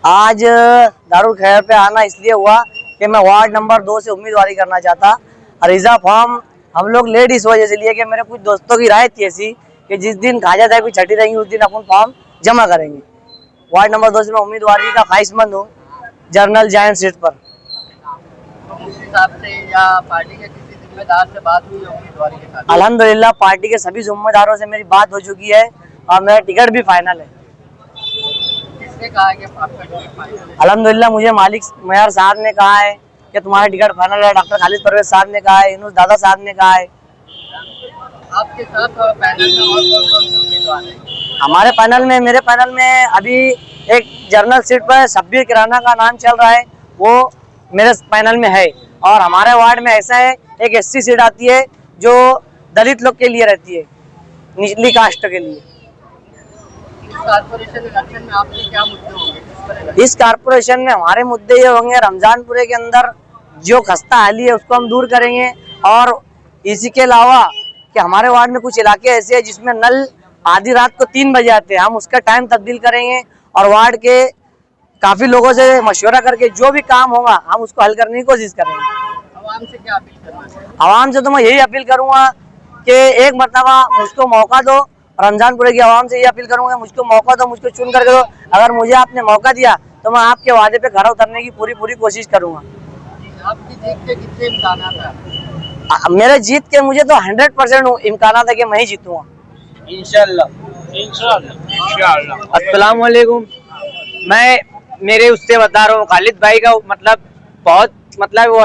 आज दारुल खैर पे आना इसलिए हुआ कि मैं वार्ड नंबर 2 से उम्मीदवारी करना चाहता। अरीजा फॉर्म हम लोग लेट इस वजह से लिए कि मेरे कुछ दोस्तों की राय थी ऐसी कि जिस दिन खाजा साहब की छठी रहेंगी उस दिन अपन फॉर्म जमा करेंगे। वार्ड नंबर 2 से मैं उम्मीदवारी का ख्वाहिशमंद हूँ जनरल जायंट सीट पर। से या पार्टी के किसी जिम्मेदार से बात हुई उम्मीदवारी के साथ? अल्हम्दुलिल्लाह पार्टी के सभी जिम्मेदारों से मेरी बात हो चुकी है और मेरा टिकट भी फाइनल है। किसने कहा है कि आपका टिकट फाइनल है? अल्हम्दुलिल्लाह मुझे मालिक मेयर साहब ने कहा है कि तुम्हारा टिकट फाइनल है। डॉक्टर खालिद परवेज साहब ने कहा है, यूनुस दादा साहब ने कहा है। आपके साथ पैनल में और कौन से उम्मीदवार हैं? हमारे पैनल में, मेरे पैनल में अभी एक जनरल सीट पर शब्बीर किराना का नाम चल रहा है, वो मेरे पैनल में है। और हमारे वार्ड में ऐसा है एक एससी सीट आती है जो दलित लोग के लिए रहती है, निचली कास्ट के लिए। इस कारपोरेशन इलेक्शन में आपके क्या मुद्दे होंगे? इस कारपोरेशन में हमारे मुद्दे ये होंगे, रमजानपुरे के अंदर जो खस्ता हाली है उसको हम दूर करेंगे। और इसी के अलावा कि हमारे वार्ड में कुछ इलाके ऐसे हैं जिसमें नल आधी रात को 3 बजे आते हैं, हम उसका टाइम तब्दील करेंगे। और वार्ड के काफी लोगों से मशवरा करके जो भी काम होगा हम उसको हल करने की कोशिश करेंगे। आवाम से क्या अपील करना है? आवाम से तो मैं यही अपील करूंगा कि एक मरतबा मुझको मौका दो। रमजानपुरे की आवाम से ये अपील करूंगा मुझको मौका दो, मुझको चुन करके दो। अगर मुझे आपने मौका दिया तो मैं आपके वादे पे खरा उतरने की पूरी कोशिश करूंगा। आपकी जीत के कितने इम्कान है? मेरे जीत के मुझे तो 100% इम्कान है कि मैं ही जीतूंगा इंशाल्लाह। इंशाल्लाह। अस्सलाम वालेकुम। मैं मेरे उससे बता रहा हूँ खालिद भाई का बहुत वो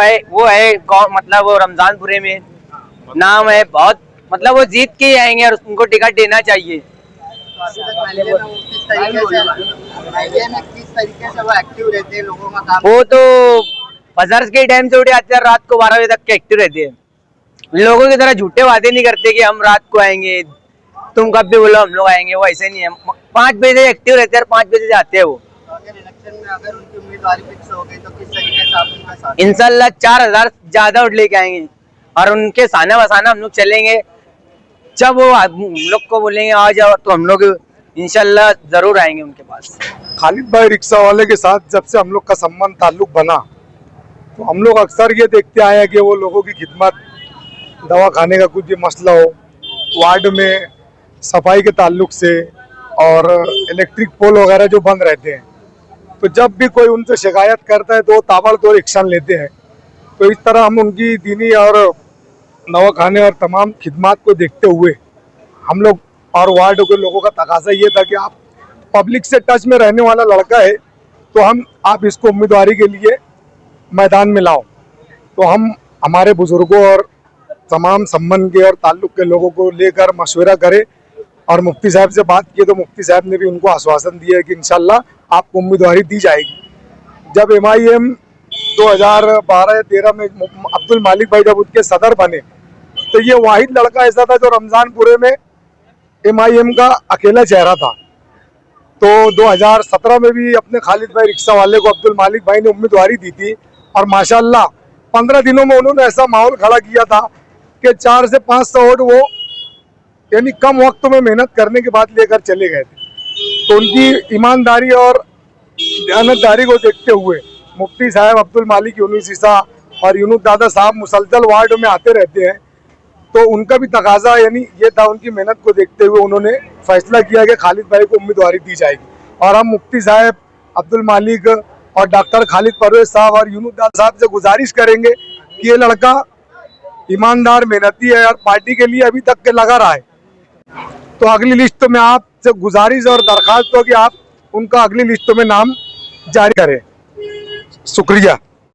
है मतलब वो रमजानपुरे में नाम है बहुत, मतलब वो जीत के ही आएंगे और उनको टिकट देना चाहिए। किस तरीके से वो एक्टिव रहते हैं, लोगों का काम? वो तो फजर के टाइम से उठे आते हैं, रात को 12 बजे तक के एक्टिव रहते हैं। लोगों की तरह झूठे वादे नहीं करते कि हम रात को आएंगे, तुम कब भी बोलो हम लोग आएंगे, वो ऐसे नहीं है। 5 बजे एक्टिव रहते हैं और 5 बजे जाते हैं वो। अगर इलेक्शन में अगर उनकी उम्मीदवारी फिक्स हो गई तो किस तरीके से आप उनका साथ? इंशाल्लाह 4000 ज्यादा उठ लेके आएंगे और उनके साना बसाना हम लोग चलेंगे। जब वो हम लोग को बोलेंगे आ जाओ तो हम लोग इंशाल्लाह जरूर आएंगे उनके पास। खालिद भाई रिक्शा वाले के साथ जब से हम लोग का संबंध ताल्लुक बना तो हम लोग अक्सर ये देखते आए हैं कि वो लोगों की खिदमत, दवा खाने का कुछ भी मसला हो, वार्ड में सफाई के ताल्लुक से और इलेक्ट्रिक पोल वगैरह जो बंद रहते हैं, तो जब भी कोई उनसे शिकायत करता है तो वो ताबड़तोड़ एक्शन लेते हैं। तो इस तरह हम उनकी दीनी और दवा खाने और तमाम खिदमत को देखते हुए हम लोग और वार्ड के लोगों का तकाजा ये था कि आप पब्लिक से टच में रहने वाला लड़का है तो आप इसको उम्मीदवारी के लिए मैदान में लाओ। तो हम हमारे बुजुर्गों और तमाम संबंध के और ताल्लुक के लोगों को लेकर मशवरा करें और मुफ्ती साहब से बात की तो मुफ्ती साहब ने भी उनको आश्वासन दिया है कि इंशाल्लाह आपको उम्मीदवारी दी जाएगी। जब MIM 2012 या 13 में अब्दुल मालिक भाई जब उनके सदर बने तो ये वाहिद लड़का ऐसा था जो रमजानपुरे में MIM का अकेला चेहरा था। तो 2017 में भी अपने खालिद भाई रिक्शा वाले को अब्दुल मालिक भाई ने उम्मीदवारी दी थी और माशाल्लाह 15 दिनों में उन्होंने ऐसा माहौल खड़ा किया था कि 400 से 500 वोट वो यानी कम वक्त में मेहनत करने के बाद लेकर चले गए थे। तो उनकी ईमानदारी और दयानतदारी को देखते हुए मुफ्ती साहब अब्दुल मालिक यूनुस ईसा और यूनुस दादा साहब मुसलसल वार्ड में आते रहते हैं, तो उनका भी तकाजा यानी ये था, उनकी मेहनत को देखते हुए उन्होंने फैसला किया कि खालिद भाई को उम्मीदवारी दी जाएगी। और हम मुफ्ती साहब अब्दुल मालिक और डॉक्टर खालिद परवेज साहब और यूनुस दादा साहब से गुजारिश करेंगे कि ये लड़का ईमानदार मेहनती है और पार्टी के लिए अभी तक के लगा रहा है। तो अगली लिस्ट में आपसे गुजारिश और दरख्वास्त हो कि आप उनका अगली लिस्ट में नाम जारी करें। शुक्रिया।